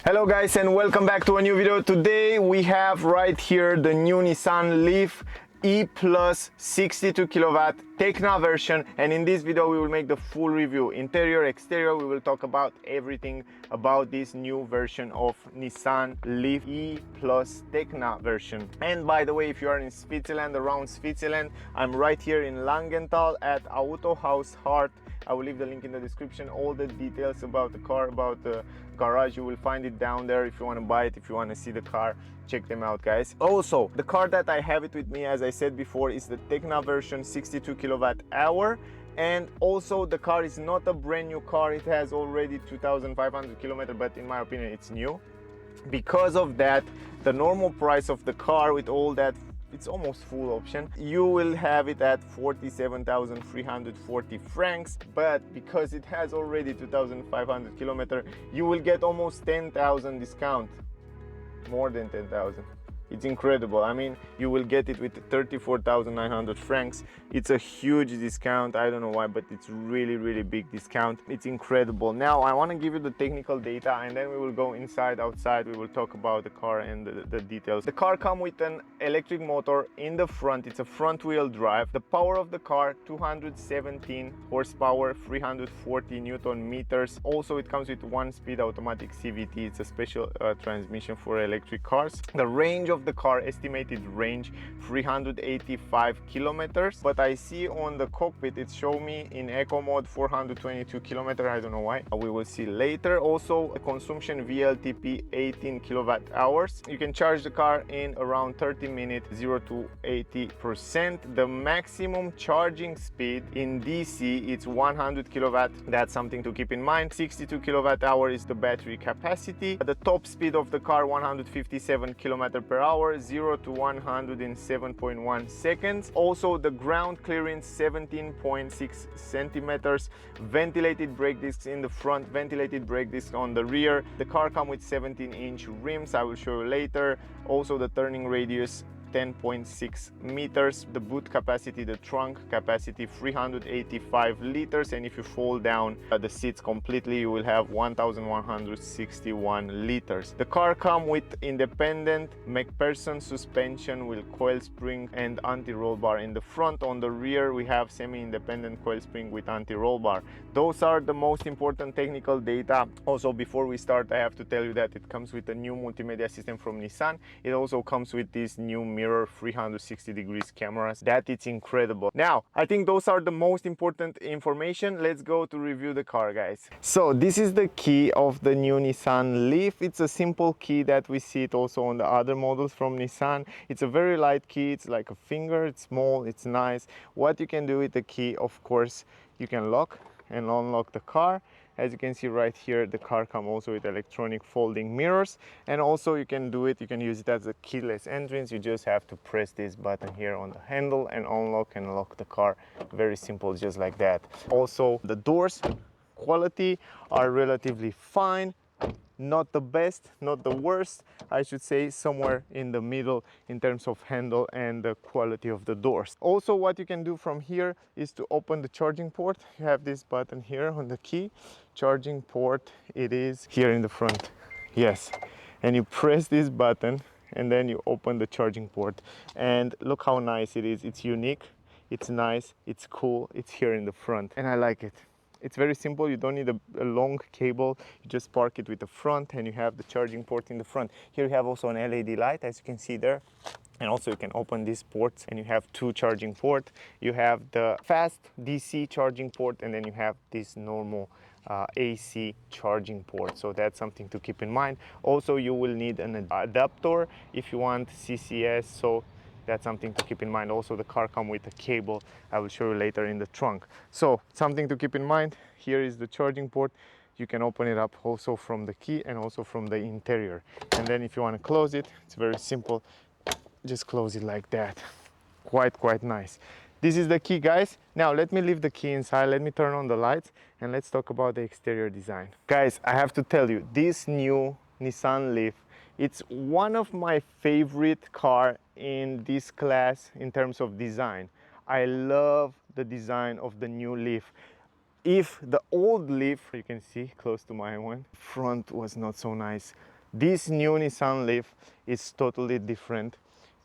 Hello guys, and welcome back to a new video. Today we have right here the new Nissan Leaf ePlus 62 kilowatt TEKNA version, and in this video we will make the full review, interior, exterior. We will talk about everything about this new version of Nissan Leaf ePlus TEKNA version. And by the way, if you are in Switzerland, around Switzerland, I'm right here in Langenthal at Autohaus Hart. I will leave the link in the description. All the details about the car, about the garage, you will find it down there. If you want to buy it, if you want to see the car, check them out, guys. Also, the car that I have it with me, as I said before, is the TEKNA version 62 kilowatt hour. And also the car is not a brand new car. It has already 2,500 kilometers, but in my opinion it's new. Because of that, the normal price of the car with all that, it's almost full option, you will have it at 47,340 francs, but because it has already 2,500 kilometers, you will get almost 10,000 discount, more than 10,000. It's incredible. I mean, you will get it with 34,900 francs. It's a huge discount. I don't know why, but it's really big discount. It's incredible. Now I want to give you the technical data, and then we will go inside, outside. We will talk about the car and the details. The car comes with an electric motor in the front. It's a front wheel drive. The power of the car, 217 horsepower, 340 Newton meters. Also, it comes with 1-speed automatic CVT. It's a special transmission for electric cars. The range of the car, estimated range 385 kilometers, but I see on the cockpit it show me in eco mode 422 kilometers. I don't know why, we will see later. Also, a consumption VLTP 18 kilowatt hours. You can charge the car in around 30 minutes, 0 to 80%. The maximum charging speed in DC, it's 100 kilowatt. That's something to keep in mind. 62 kilowatt hour is the battery capacity. The top speed of the car, 157 kilometers per hour, 0 to 100 in 7.1 seconds. Also, the ground clearance 17.6 centimeters. Ventilated brake discs in the front, ventilated brake discs on the rear. The car comes with 17-inch rims. I will show you later. Also, the turning radius 10.6 meters. The boot capacity, the trunk capacity 385 liters, and if you fold down the seats completely, you will have 1,161 liters. The car comes with independent McPherson suspension with coil spring and anti-roll bar in the front. On the rear we have semi-independent coil spring with anti-roll bar. Those are the most important technical data. Also, before we start, I have to tell you that it comes with a new multimedia system from Nissan. It also comes with this new mirror 360 degrees cameras. That it's incredible. Now, I think those are the most important information. Let's go to review the car, guys. So this is the key of the new Nissan Leaf. It's a simple key that we see it also on the other models from Nissan. It's a very light key. It's like a finger. It's small. It's nice. What you can do with the key, of course, you can lock and unlock the car. As you can see right here, the car comes also with electronic folding mirrors, and also you can do it, you can use it as a keyless entrance. You just have to press this button here on the handle and unlock and lock the car. Very simple, just like that. Also, the doors quality are relatively fine. Not the best, not the worst, I should say, somewhere in the middle in terms of handle and the quality of the doors. Also, what you can do from here is to open the charging port. You have this button here on the key. Charging port, it is here in the front. Yes, and you press this button and then you open the charging port, and look how nice it is. It's unique, it's nice, it's cool, it's here in the front, and I like it. It's very simple. You don't need a long cable. You just park it with the front and you have the charging port in the front. Here you have also an LED light, as you can see there. And also you can open these ports and you have two charging ports. You have the fast DC charging port, and then you have this normal AC charging port. So that's something to keep in mind. Also, you will need an adapter if you want CCS. So that's something to keep in mind. Also, the car comes with a cable. I will show you later in the trunk. So something to keep in mind. Here is the charging port. You can open it up also from the key and also from the interior. And then if you want to close it, it's very simple. Just close it like that. Quite nice. This is the key, guys. Now let me leave the key inside. Let me turn on the lights and let's talk about the exterior design. Guys, I have to tell you, this new Nissan Leaf, it's one of my favorite car in this class in terms of design. I love the design of the new Leaf. If the old Leaf, you can see close to my one, front was not so nice. This new Nissan Leaf is totally different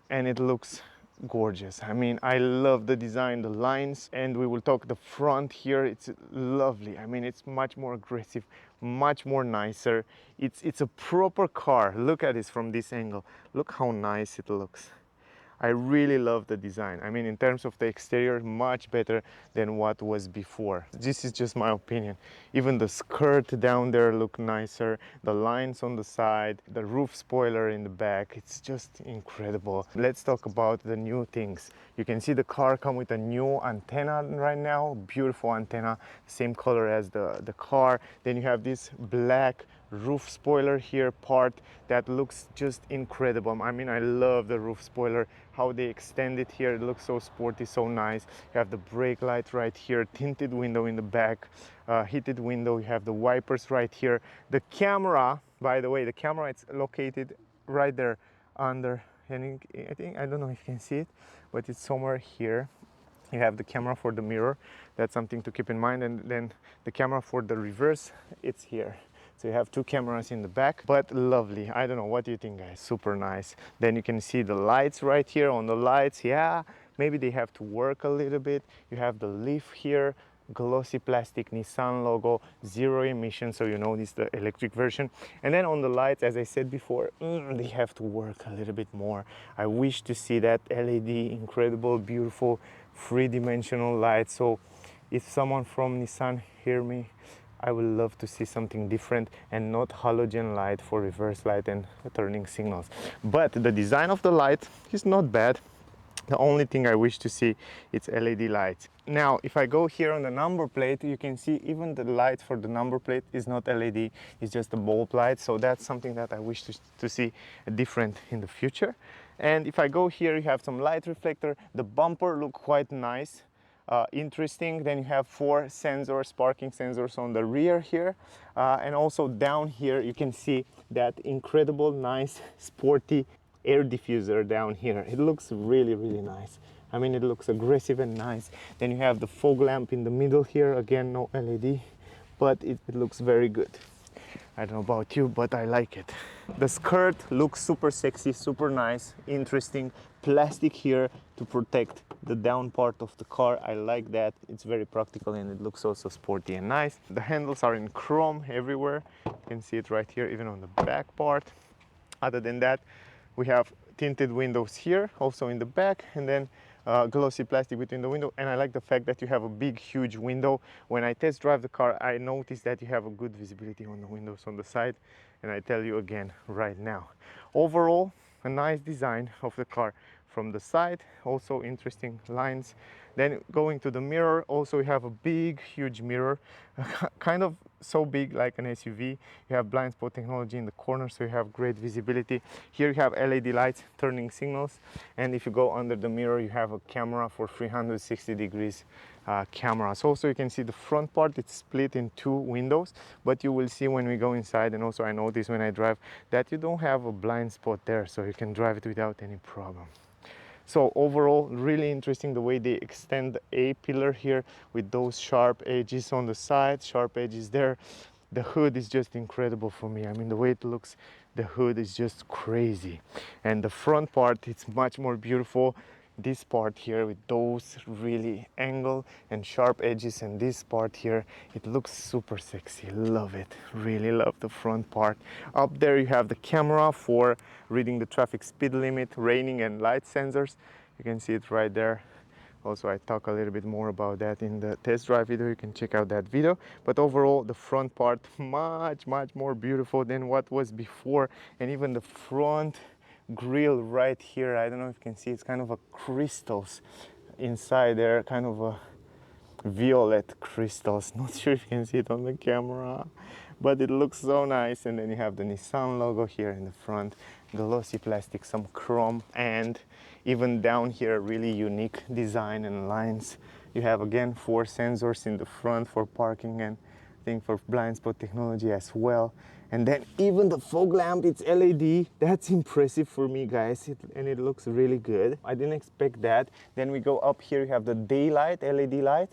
and it looks gorgeous. I mean, I love the design, the lines, and we will talk the front here. It's lovely. I mean, it's much more aggressive, much more nicer. It's a proper car. Look at this from this angle. Look how nice it looks. I really love the design. I mean, in terms of the exterior, much better than what was before. This is just my opinion. Even the skirt down there look nicer, the lines on the side, the roof spoiler in the back, it's just incredible. Let's talk about the new things. You can see the car come with a new antenna right now, beautiful antenna, same color as the car. Then you have this black roof spoiler here part that looks just incredible. I mean, I love the roof spoiler, how they extend it here. It looks so sporty, so nice. You have the brake light right here, tinted window in the back, heated window. You have the wipers right here. The camera, by the way, the camera, it's located right there under, and I don't know if you can see it, but it's somewhere here. You have the camera for the mirror. That's something to keep in mind. And then the camera for the reverse, it's here. So you have two cameras in the back, but lovely. I don't know, what do you think, guys? Super nice. Then you can see the lights right here. On the lights, yeah, maybe they have to work a little bit. You have the Leaf here, glossy plastic Nissan logo, zero emission, so you know this is the electric version. And then on the lights, as I said before, they have to work a little bit more. I wish to see that LED, incredible, beautiful, three-dimensional light. So if someone from Nissan hear me, I would love to see something different and not halogen light for reverse light and turning signals. But the design of the light is not bad. The only thing I wish to see is LED lights. Now, if I go here on the number plate, you can see even the light for the number plate is not LED, it's just a bulb light. So that's something that I wish to see different in the future. And if I go here, you have some light reflector. The bumper look quite nice. Interesting. Then you have 4 sensors, parking sensors on the rear here, and also down here you can see that incredible, nice, sporty air diffuser down here. It looks really, really nice. I mean, it looks aggressive and nice. Then you have the fog lamp in the middle here. Again, no LED, but it looks very good. I don't know about you, but I like it. The skirt looks super sexy, super nice, interesting. Plastic here to protect the down part of the car. I like that. It's very practical and it looks also sporty and nice. The handles are in chrome everywhere. You can see it right here, even on the back part. Other than that, we have tinted windows here, also in the back, and then glossy plastic between the window. And I like the fact that you have a big, huge window. When I test drive the car, I noticed that you have a good visibility on the windows on the side. And I tell you again right now. Overall, a nice design of the car from the side, also interesting lines. Then going to the mirror, also you have a big, huge mirror, kind of so big like an SUV. You have blind spot technology in the corner, so you have great visibility. Here you have LED lights, turning signals, and if you go under the mirror, you have a camera for 360 degrees cameras. Also, you can see the front part, it's split in 2 windows, but you will see when we go inside, and also I notice when I drive, that you don't have a blind spot there, so you can drive it without any problem. So overall, really interesting the way they extend the A-pillar here with those sharp edges on the side, sharp edges there. The hood is just incredible for me. I mean, the way it looks, the hood is just crazy. And the front part, it's much more beautiful. This part here with those really angle and sharp edges, and this part here, it looks super sexy. Love it. Really love the front part. Up there you have the camera for reading the traffic speed limit, raining and light sensors. You can see it right there. Also, I talk a little bit more about that in the test drive video. You can check out that video. But overall, the front part much more beautiful than what was before. And even the front grill right here, I don't know if you can see, it's kind of a crystals inside there, kind of a violet crystals. Not sure if you can see it on the camera, but it looks so nice. And then you have the Nissan logo here in the front, glossy plastic, some chrome, and even down here, really unique design and lines. You have again 4 sensors in the front for parking and I think for blind spot technology as well. And then even the fog lamp, it's LED. That's impressive for me, guys, and it looks really good. I didn't expect that. Then we go up here, you have the daylight, LED light.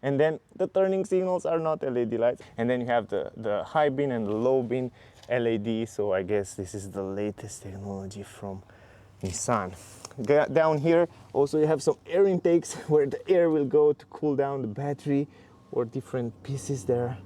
And then the turning signals are not LED lights. And then you have the high beam and the low beam LED. So I guess this is the latest technology from Nissan. Down here also you have some air intakes where the air will go to cool down the battery or different pieces there.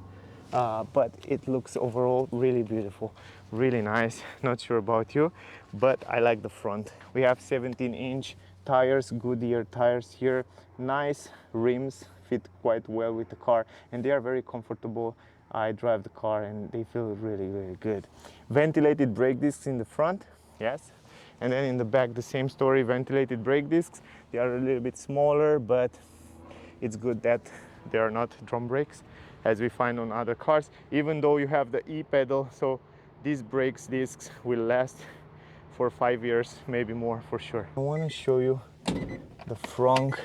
But it looks overall really beautiful, really nice. Not sure about you, but I like the front. We have 17-inch tires, Goodyear tires here. Nice rims, fit quite well with the car, and they are very comfortable. I drive the car and they feel really, really good. Ventilated brake discs in the front, yes. And then in the back, the same story, ventilated brake discs. They are a little bit smaller, but it's good that they are not drum brakes as we find on other cars, even though you have the e-pedal. So these brakes discs will last for 5 years, maybe more for sure. I want to show you the frunk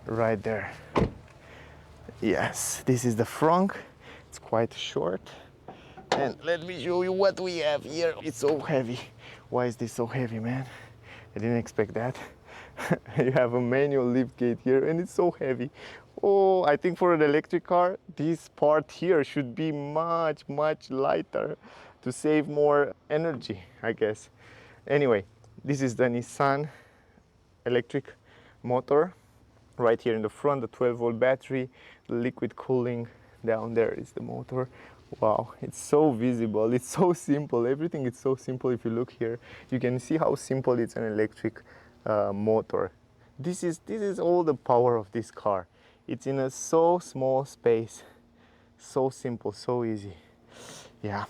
right there. Yes, this is the frunk. It's quite short. And let me show you what we have here. It's so heavy. Why is this so heavy, man? I didn't expect that. You have a manual lift gate here and it's so heavy. Oh, I think for an electric car, this part here should be much, much lighter to save more energy, I guess. Anyway, this is the Nissan electric motor. Right here in the front, the 12-volt battery, the liquid cooling. Down there is the motor. Wow, it's so visible, it's so simple. Everything is so simple. If you look here, you can see how simple it's an electric motor. This is all the power of this car. It's in a so small space, so simple, so easy. Yeah,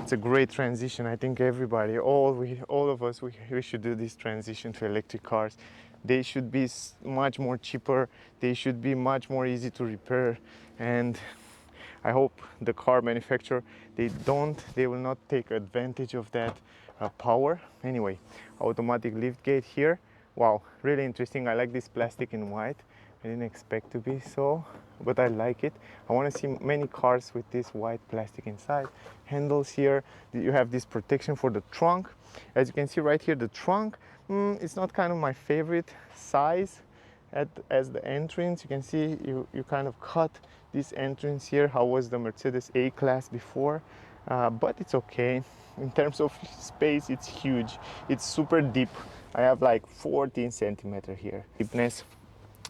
it's a great transition. I think everybody, all of us, we should do this transition to electric cars. They should be much more cheaper. They should be much more easy to repair. And I hope the car manufacturer, they will not take advantage of that power. Anyway, automatic lift gate here. Wow, really interesting. I like this plastic in white. I didn't expect to be so, but I like it. I want to see many cars with this white plastic inside. Handles here. You have this protection for the trunk. As you can see right here, the trunk, it's not kind of my favorite size as the entrance. You can see you kind of cut this entrance here. How was the Mercedes A-Class before? But it's okay. In terms of space, it's huge. It's super deep. I have like 14 centimeter here. Deepness,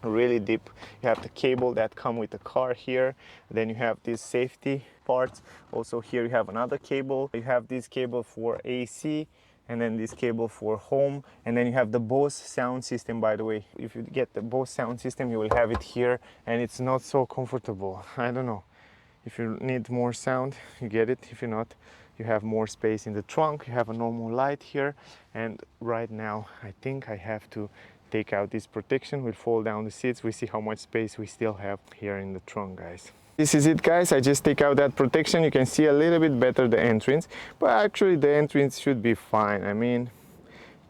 really deep. You have the cable that come with the car here. Then you have these safety parts. Also here you have another cable. You have this cable for AC, and then this cable for home, and then you have the Bose sound system. By the way, if you get the Bose sound system, you will have it here, and it's not so comfortable. I don't know, if you need more sound, you get it. If you're not, you have more space in the trunk. You have a normal light here, and right now I think I have to take out this protection. We'll fold down the seats. We see how much space we still have here in the trunk, guys. This is it, guys. I just take out that protection. You can see a little bit better the entrance, but actually the entrance should be fine. I mean,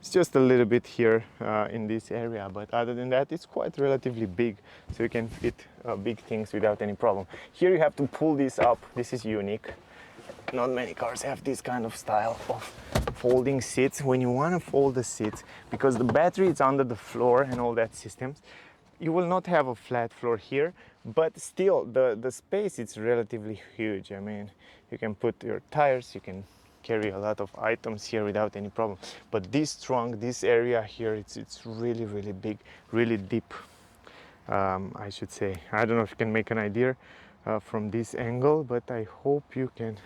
it's just a little bit here in this area, but other than that, it's quite relatively big, so you can fit big things without any problem. Here you have to pull this up. This is unique. Not many cars have this kind of style of folding seats. When you want to fold the seats, because the battery is under the floor and all that systems, you will not have a flat floor here, but still the space is relatively huge. I mean, you can put your tires, you can carry a lot of items here without any problem. But this trunk, this area here, it's really, really big, really deep, I should say. I don't know if you can make an idea from this angle, but I hope you can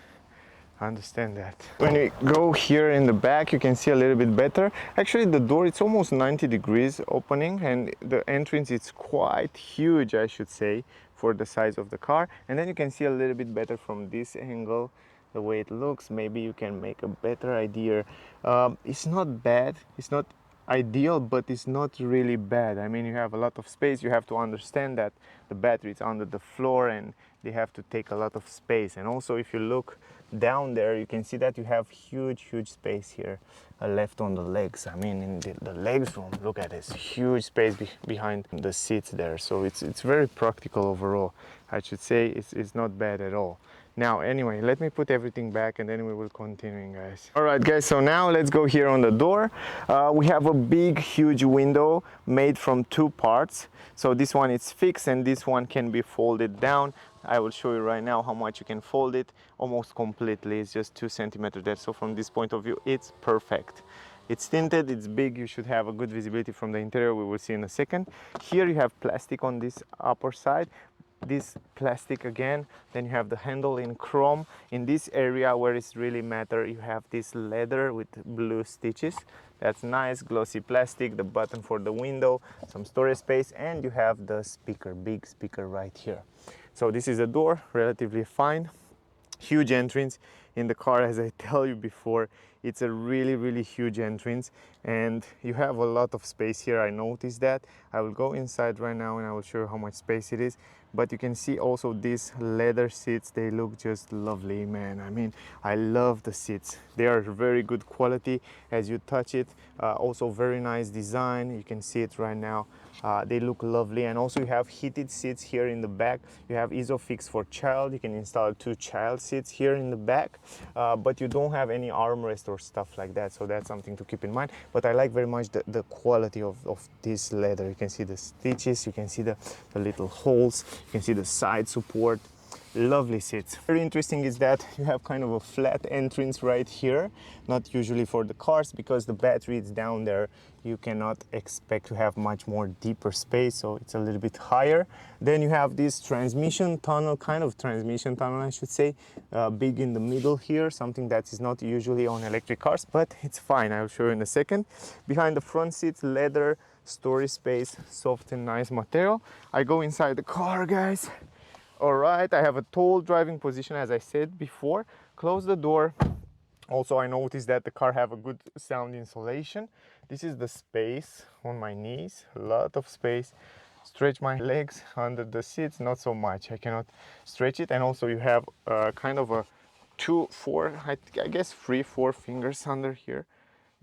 understand that. When we go here in the back, you can see a little bit better. Actually, the door, it's almost 90 degrees opening, and the entrance is quite huge, I should say, for the size of the car. And then you can see a little bit better from this angle, the way it looks. Maybe you can make a better idea. It's not bad, it's not ideal, but it's not really bad. I mean, you have a lot of space. You have to understand that the battery is under the floor and they have to take a lot of space. And also, if you look down there, you can see that you have huge space here left on the legs. I mean, in the legs room, look at this huge space behind the seats there. So it's very practical overall. I should say it's not bad at all. Now, anyway, let me put everything back and then we will continue, guys. All right, guys, so now let's go here on the door. We have a big, huge window made from two parts. So this one is fixed and this one can be folded down. I will show you right now how much you can fold it almost completely. It's just 2 centimeters there. So from this point of view, it's perfect. It's tinted, it's big, you should have a good visibility from the interior, we will see in a second. Here you have plastic on this upper side, this plastic again, then you have the handle in chrome. In this area where it's really matter, you have this leather with blue stitches. That's nice, glossy plastic, the button for the window, some storage space, and you have the speaker, big speaker right here. So this is a door, relatively fine. Huge entrance in the car, as I tell you before, it's a really huge entrance and you have a lot of space here. I noticed that. I will go inside right now and I will show you how much space it is. But you can see also these leather seats, they look just lovely, man. I mean, I love the seats. They are very good quality as you touch it. Also very nice design, you can see it right now. They look lovely, and also you have heated seats here in the back. You have ISOFIX for child. You can install 2 child seats here in the back, but you don't have any armrest or stuff like that, so that's something to keep in mind. But I like very much the quality of this leather. You can see the stitches, you can see the little holes, you can see the side support. Lovely seats. Very interesting is that you have kind of a flat entrance right here, not usually for the cars, because the battery is down there. You cannot expect to have much more deeper space, so it's a little bit higher. Then you have this transmission tunnel, kind of transmission tunnel I should say, big in the middle here, something that is not usually on electric cars, but it's fine. I'll show you in a second. Behind the front seats, leather, storage space, soft and nice material. I go inside the car, guys. All right, I have a tall driving position, as I said before. Close the door. Also, I noticed that the car have a good sound insulation. This is the space on my knees, a lot of space. Stretch my legs under the seats, not so much. I cannot stretch it. And also you have kind of a 2, 4, I guess 3, 4 fingers under here.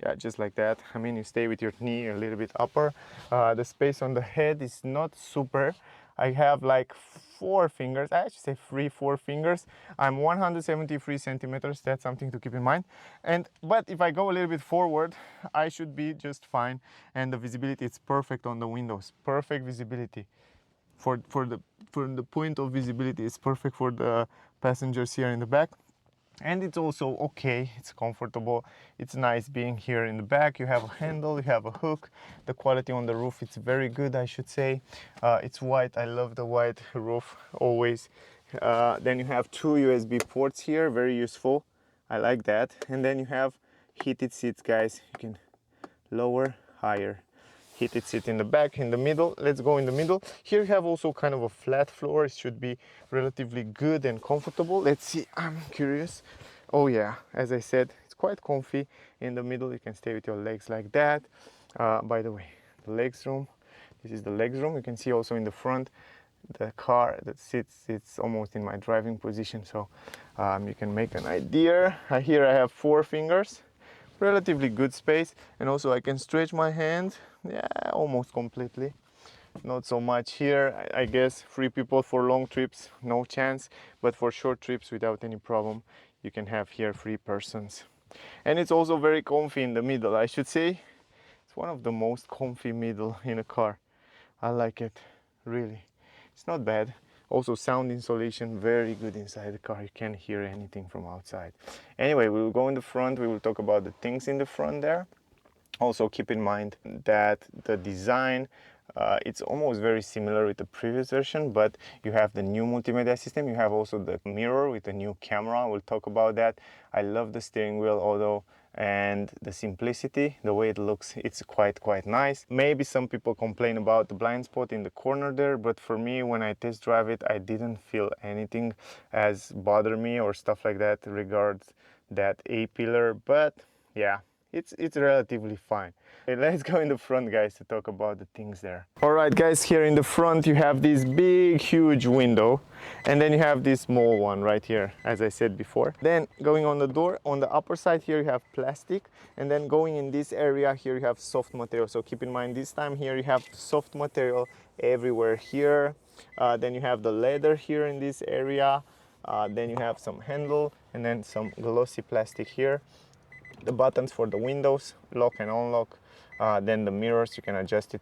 Yeah, just like that. I mean, you stay with your knee a little bit upper. The space on the head is not super. I have like 4 fingers, I should say 3, 4 fingers. I'm 173 centimeters, that's something to keep in mind. But if I go a little bit forward, I should be just fine. And the visibility is perfect on the windows, perfect visibility. From the point of visibility, it's perfect for the passengers here in the back. And it's also okay, it's comfortable, it's nice being here in the back. You have a handle, you have a hook. The quality on the roof, it's very good, I should say. It's white, I love the white roof always. Then you have 2 USB ports here, very useful, I like that. And then you have heated seats, guys. You can lower, higher. Heated seat in the back, in the middle. Let's go in the middle. Here you have also kind of a flat floor. It should be relatively good and comfortable. Let's see, I'm curious. Oh yeah, as I said, it's quite comfy. In the middle, you can stay with your legs like that. By the way, the legs room. This is the legs room. You can see also in the front, the car that sits almost in my driving position. So you can make an idea. Here I have 4 fingers. Relatively good space, and also I can stretch my hand, yeah, almost completely. Not so much here. I guess 3 people for long trips, no chance, but for short trips without any problem, you can have here 3 persons. And it's also very comfy in the middle, I should say. It's one of the most comfy middle in a car. I like it, really. It's not bad. Also sound insulation, very good inside the car. You can't hear anything from outside. Anyway, we will go in the front. We will talk about the things in the front there. Also keep in mind that the design, it's almost very similar with the previous version, but you have the new multimedia system. You have also the mirror with the new camera. We'll talk about that. I love the steering wheel, although, and the simplicity, the way it looks, it's quite nice. Maybe some people complain about the blind spot in the corner there, but for me, when I test drive it, I didn't feel anything as bother me or stuff like that regards that A-pillar. But yeah, it's relatively fine. Okay, let's go in the front, guys, to talk about the things there. All right, guys, here in the front you have this big huge window, and then you have this small one right here, as I said before. Then going on the door, on the upper side here you have plastic, and then going in this area here you have soft material. So keep in mind, this time here you have soft material everywhere here. Then you have the leather here in this area. Then you have some handle and then some glossy plastic here. The buttons for the windows, lock and unlock. Then the mirrors, you can adjust it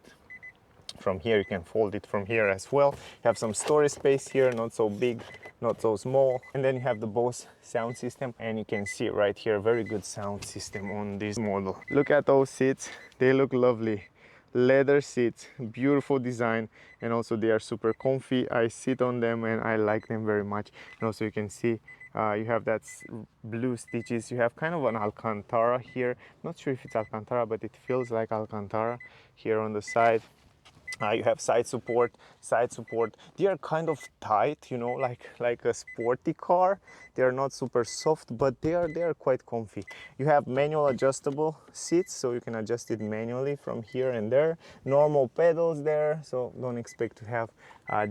from here, you can fold it from here as well. You have some storage space here, not so big, not so small. And then you have the Bose sound system, and you can see right here, very good sound system on this model. Look at those seats, they look lovely. Leather seats, beautiful design, and also they are super comfy. I sit on them and I like them very much. And also you can see you have that blue stitches. You have kind of an Alcantara here. Not sure if it's Alcantara, but it feels like Alcantara here on the side. You have side support. They are kind of tight, you know, like a sporty car. They are not super soft, but they are quite comfy. You have manual adjustable seats, so you can adjust it manually from here and there. Normal pedals there, so don't expect to have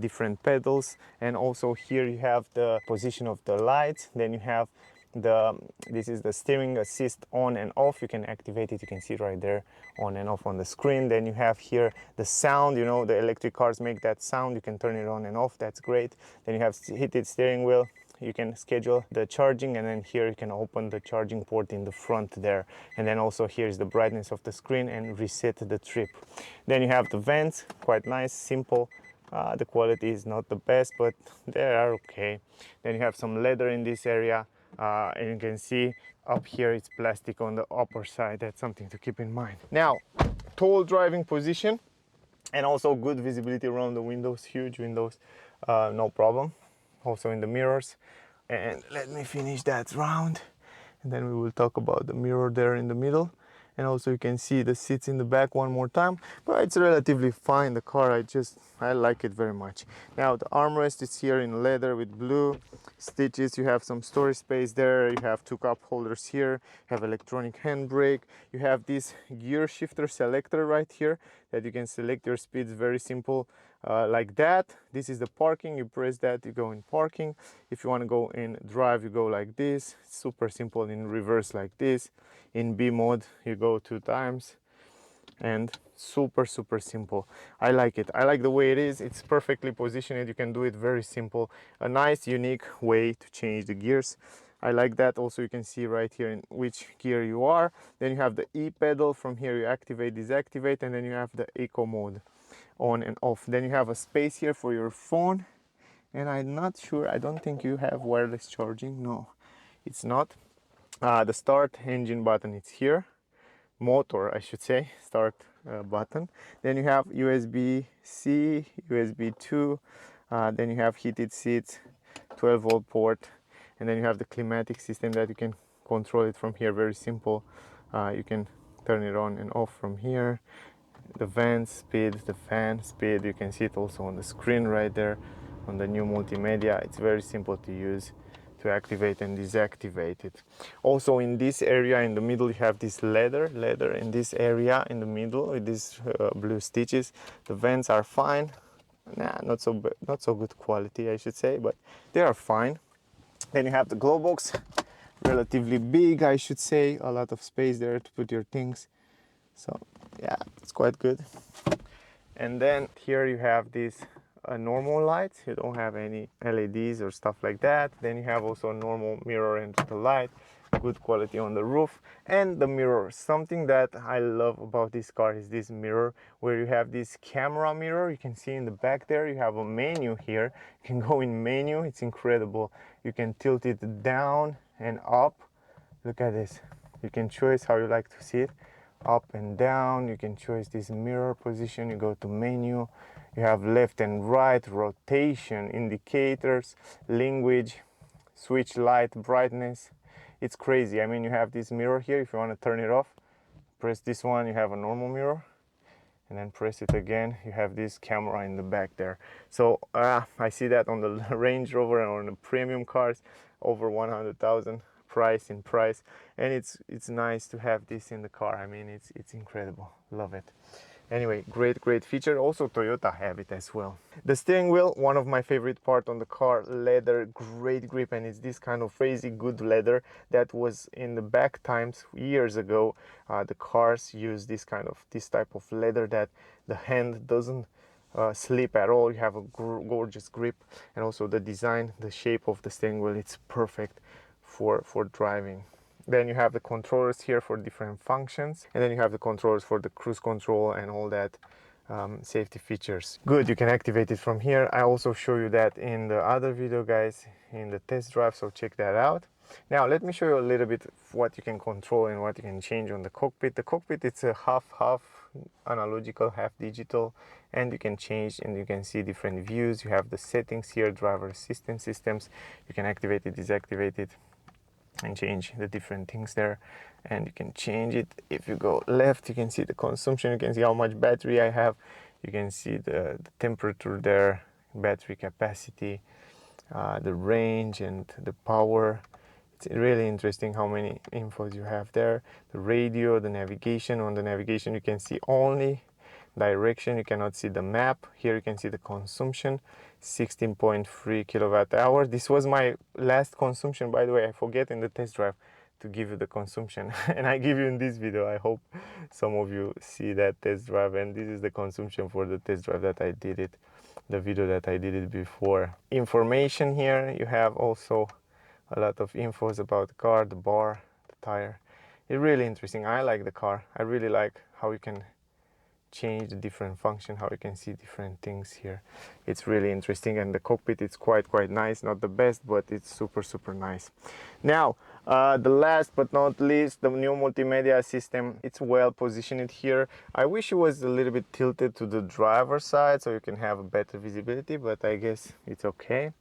different pedals. And also here you have the position of the lights. Then you have this is the steering assist on and off. You can activate it, you can see it right there, on and off on the screen. Then you have here the sound, you know, the electric cars make that sound, you can turn it on and off, that's great. Then you have heated steering wheel, you can schedule the charging, and then here you can open the charging port in the front there. And then also here is the brightness of the screen and reset the trip. Then you have the vents, quite nice, simple. The quality is not the best, but they are okay. Then you have some leather in this area. And you can see up here it's plastic on the upper side. That's something to keep in mind. Now, tall driving position and also good visibility around the windows, huge windows, no problem. Also in the mirrors. And let me finish that round, and then we will talk about the mirror there in the middle. And also you can see the seats in the back one more time, but it's relatively fine, the car. I like it very much. Now the armrest is here in leather with blue stitches. You have some storage space there. You have two cup holders here. You have electronic handbrake. You have this gear shifter selector right here that you can select your speeds, very simple, like that. This is the parking. You press that, you go in parking. If you want to go in drive, you go like this. Super simple. In reverse, like this. In B mode, you go 2 times, and super simple. I like it. I like the way it is. It's perfectly positioned. You can do it very simple. A nice, unique way to change the gears. I like that. Also, you can see right here in which gear you are. Then you have the E pedal. From here you activate, disactivate, and then you have the eco mode, on and off. Then you have a space here for your phone, and I'm not sure, I don't think you have wireless charging. No, it's not. The start engine button, it's here. Motor, I should say, start button. Then you have USB-C, USB 2. Then you have heated seats, 12-volt port, and then you have the climatic system that you can control it from here. Very simple. You can turn it on and off from here. The vent speed, the fan speed, you can see it also on the screen right there on the new multimedia. It's very simple to use, to activate and deactivate it. Also in this area in the middle you have this leather in this area in the middle with these blue stitches. The vents are fine. Not so good quality, I should say, but they are fine. Then you have the glove box, relatively big, I should say, a lot of space there to put your things. So yeah, it's quite good. And then here you have these normal lights. You don't have any LEDs or stuff like that. Then you have also a normal mirror into the light, good quality on the roof. And the mirror, something that I love about this car is this mirror, where you have this camera mirror. You can see in the back there you have a menu here. You can go in menu, it's incredible. You can tilt it down and up. Look at this. You can choose how you like to see it, up and down. You can choose this mirror position. You go to menu, you have left and right, rotation, indicators, language, switch light brightness. It's crazy. I mean, you have this mirror here. If you want to turn it off, press this one, you have a normal mirror, and then press it again, you have this camera in the back there. So I see that on the Range Rover and on the premium cars, over 100,000 price, and it's nice to have this in the car. I mean, it's incredible. Love it. Anyway, great feature. Also Toyota have it as well. The steering wheel, one of my favorite part on the car. Leather, great grip, and it's this kind of crazy good leather that was in the back times years ago. The cars use this type of leather that the hand doesn't slip at all. You have a gorgeous grip, and also the design, the shape of the steering wheel, it's perfect for driving. Then you have the controllers here for different functions, and then you have the controllers for the cruise control and all that safety features. Good, you can activate it from here. I also show you that in the other video, guys, in the test drive, so check that out. Now let me show you a little bit what you can control and what you can change on the cockpit. The cockpit, it's a half analogical, half digital, and you can change and you can see different views. You have the settings here, driver assistance systems. You can activate it, deactivate it, and change the different things there. And you can change it. If you go left, you can see the consumption, you can see how much battery I have, you can see the temperature there, battery capacity, the range and the power. It's really interesting how many infos you have there. The radio, the navigation. On the navigation you can see only direction, you cannot see the map. Here you can see the consumption, 16.3 kilowatt hour. This was my last consumption, by the way. I forget in the test drive to give you the consumption and I give you in this video. I hope some of you see that test drive, and this is the consumption for the test drive that I did it, the video that I did it before. Information here, you have also a lot of infos about the car, the bar, the tire. It's really interesting. I like the car. I really like how you can change the different function, how you can see different things here. It's really interesting, and the cockpit, it's quite nice. Not the best, but it's super nice. Now the last but not least, the new multimedia system. It's well positioned here. I wish it was a little bit tilted to the driver's side so you can have a better visibility, but I guess it's okay.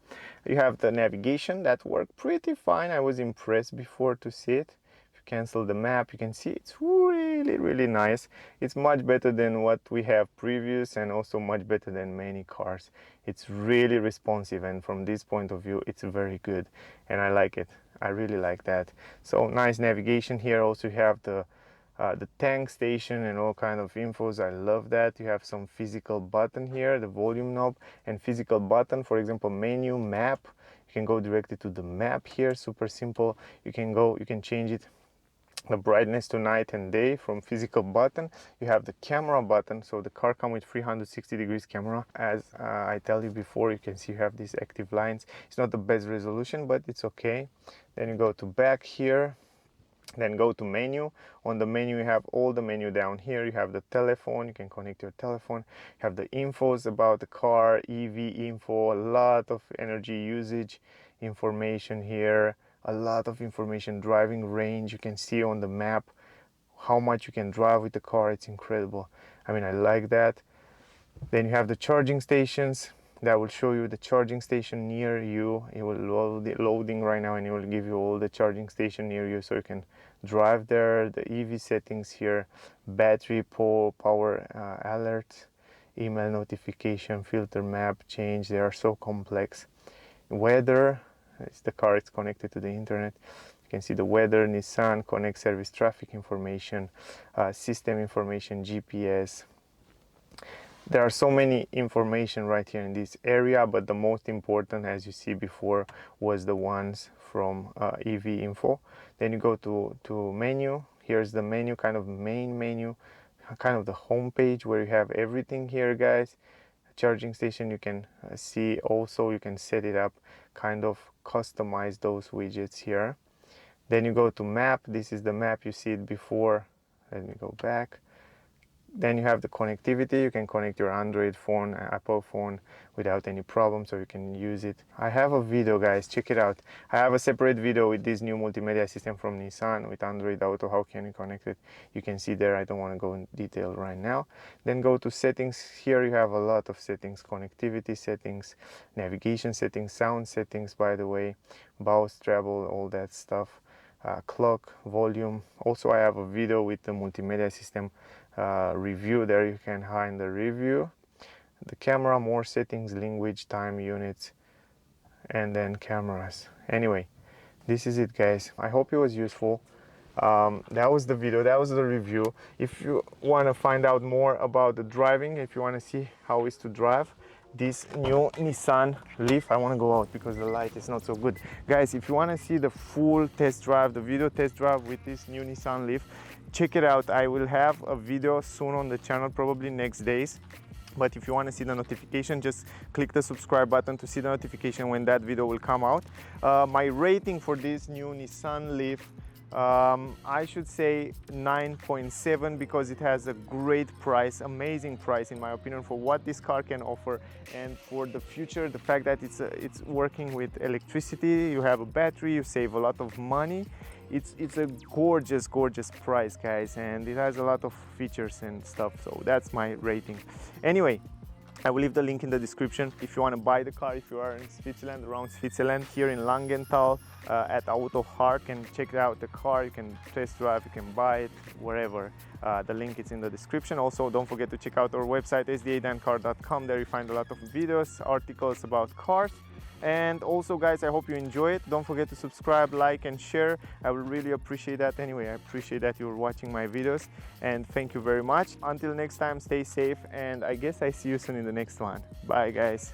You have the navigation that worked pretty fine. I was impressed before to see it. Cancel the map, you can see it's really nice. It's much better than what we have previous, and also much better than many cars. It's really responsive, and from this point of view it's very good, and I like it. I really like that. So nice navigation here. Also you have the tank station and all kind of infos. I love that. You have some physical button here, the volume knob and physical button. For example, menu, map, you can go directly to the map here. Super simple. You can change it, the brightness to night and day, from physical button. You have the camera button, so the car comes with 360 degrees camera. As I tell you before, you can see you have these active lines. It's not the best resolution, but it's okay. Then you go to back here, then go to menu. On the menu you have all the menu down here. You have the telephone, you can connect your telephone. You have the infos about the car, EV info, a lot of energy usage information here, a lot of information, driving range. You can see on the map how much you can drive with the car. It's incredible. I mean, I like that. Then you have the charging stations. That will show you the charging station near you. It will loading right now, and it will give you all the charging station near you, so you can drive there. The EV settings here, battery, power alert, email notification, filter, map change. They are so complex. Weather, it's the car, it's connected to the internet. You can see the weather, Nissan Connect service, traffic information, system information, GPS. There are so many information right here in this area, but the most important, as you see before, was the ones from EV info. Then you go to menu. Here's the menu, kind of main menu, kind of the home page where you have everything here, guys. Charging station, you can see also, you can set it up, kind of customize those widgets here. Then you go to map. This is the map, you see it before. Let me go back. Then you have the connectivity. You can connect your Android phone, Apple phone without any problem, so you can use it. I have a video, guys, check it out. I have a separate video with this new multimedia system from Nissan with Android Auto, how can you connect it. You can see there. I don't want to go in detail right now. Then go to settings. Here you have a lot of settings, connectivity settings, navigation settings, sound settings, by the way, boost, treble, all that stuff. Clock, volume. Also I have a video with the multimedia system review. There you can find the review. The camera, more settings, language, time, units, and then cameras. Anyway, this is it, guys. I hope it was useful. That was the video, that was the review. If you want to find out more about the driving, if you want to see how it's to drive this new Nissan Leaf, I want to go out because the light is not so good, guys. If you want to see the full test drive, the video test drive with this new Nissan Leaf, check it out. I will have a video soon on the channel, probably next days. But if you want to see the notification, just click the subscribe button to see the notification when that video will come out. My rating for this new Nissan Leaf, I should say 9.7, because it has a great price, amazing price in my opinion, for what this car can offer, and for the future, the fact that it's working with electricity, you have a battery, you save a lot of money. It's a gorgeous price, guys, and it has a lot of features and stuff, so that's my rating. Anyway, I will leave the link in the description if you want to buy the car, if you are in Switzerland, around Switzerland, here in Langenthal at Autopark, and check out the car. You can test drive, you can buy it wherever. The link is in the description. Also, don't forget to check out our website sda-car.com. There you find a lot of videos, articles about cars. And also, guys, I hope you enjoy it. Don't forget to subscribe, like and share. I will really appreciate that. Anyway, I appreciate that you're watching my videos, and thank you very much. Until next time, stay safe, and I guess I see you soon in the next one. Bye, guys.